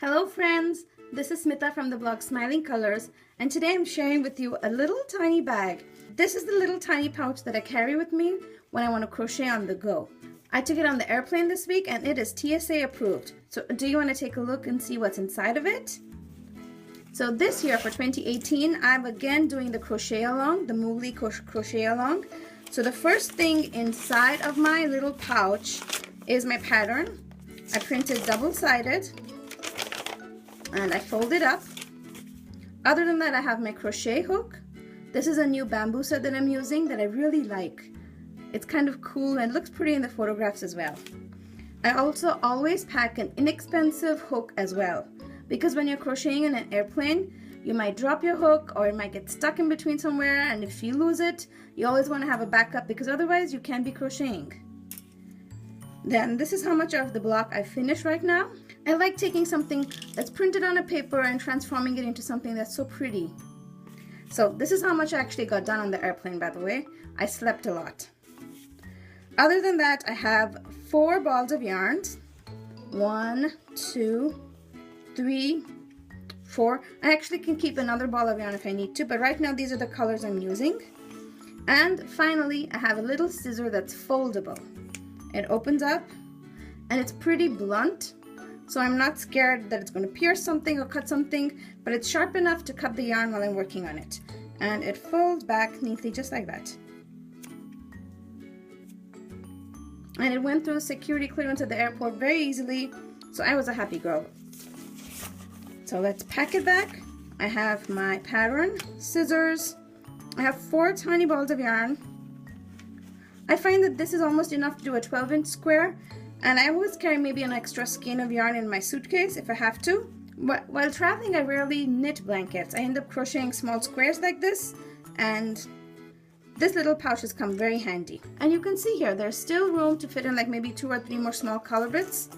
Hello friends, this is Smita from the blog Smiling Colors, and today I'm sharing with you a little tiny bag. This is the little tiny pouch that I carry with me when I want to crochet on the go. I took it on the airplane this week and it is TSA approved. So do you want to take a look and see what's inside of it? So this year for 2018, I'm again doing the crochet along, the Moogly crochet along. So the first thing inside of my little pouch is my pattern. I printed double-sided and I fold it up. Other than that, I have my crochet hook. This is a new bamboo set that I'm using that I really like. It's kind of cool and looks pretty in the photographs as well. I also always pack an inexpensive hook as well, because when you're crocheting in an airplane, you might drop your hook or it might get stuck in between somewhere, and if you lose it, you always want to have a backup because otherwise you can't be crocheting. Then this is how much of the block I finished right now. I like taking something that's printed on a paper and transforming it into something that's so pretty. So this is how much I actually got done on the airplane, by the way. I slept a lot. Other than that, I have 4 balls of yarn. 1, 2, 3, 4. I actually can keep another ball of yarn if I need to, but right now these are the colors I'm using. And finally, I have a little scissor that's foldable. It opens up and it's pretty blunt, so I'm not scared that it's going to pierce something or cut something, but it's sharp enough to cut the yarn while I'm working on it. And it folds back neatly just like that. And it went through security clearance at the airport very easily, so I was a happy girl. So let's pack it back. I have my pattern, scissors, I have 4 tiny balls of yarn. I find that this is almost enough to do a 12-inch square, and I always carry maybe an extra skein of yarn in my suitcase if I have to. But while traveling, I rarely knit blankets. I end up crocheting small squares like this, and this little pouch has come very handy. And you can see here, there's still room to fit in like maybe 2 or 3 more small color bits.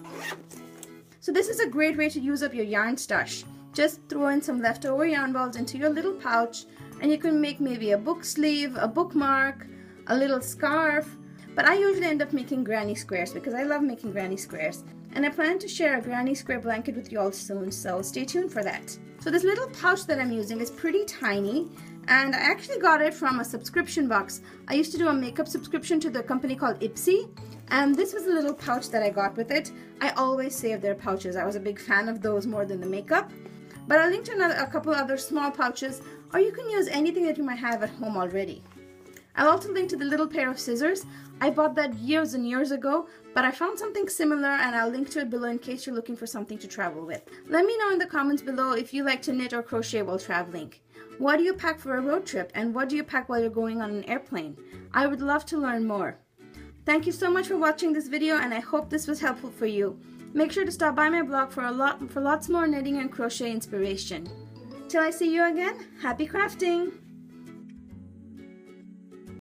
So this is a great way to use up your yarn stash. Just throw in some leftover yarn balls into your little pouch, and you can make maybe a book sleeve, a bookmark, a little scarf. But I usually end up making granny squares because I love making granny squares. And I plan to share a granny square blanket with you all soon, so stay tuned for that. So this little pouch that I'm using is pretty tiny, and I actually got it from a subscription box. I used to do a makeup subscription to the company called Ipsy, and this was the little pouch that I got with it. I always save their pouches. I was a big fan of those more than the makeup. But I'll link to a couple other small pouches, or you can use anything that you might have at home already. I'll also link to the little pair of scissors. I bought that years and years ago, but I found something similar and I'll link to it below in case you're looking for something to travel with. Let me know in the comments below if you like to knit or crochet while traveling. What do you pack for a road trip, and what do you pack while you're going on an airplane? I would love to learn more. Thank you so much for watching this video, and I hope this was helpful for you. Make sure to stop by my blog for lots more knitting and crochet inspiration. Till I see you again, happy crafting!